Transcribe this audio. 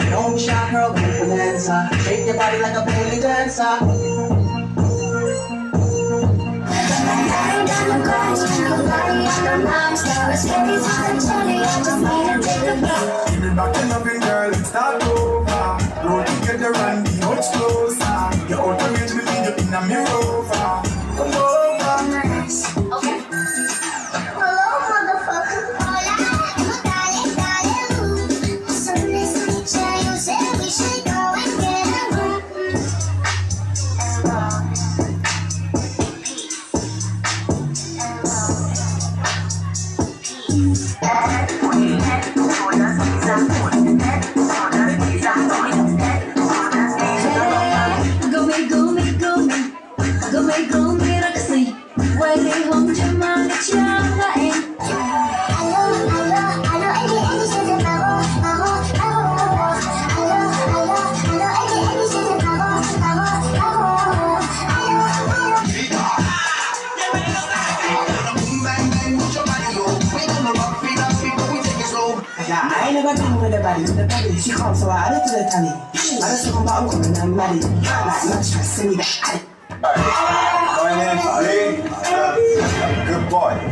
Don't be shy, girl, go bonanza. Shake your body like a belly dancer. Give me back your loving, girl, and start over. Roll together and be much closer. You're out of reach, me lead you in a mirror. Come over. Okay. Hello, motherfucker. Hola, dale, dale, as soon as we meet you said we should go and get a room. And roll. Yeah, I ain't never done with the body. She comes so I to the tally. I just talk about women and money. Like much stress, send me that. Going in, Ali. Good boy.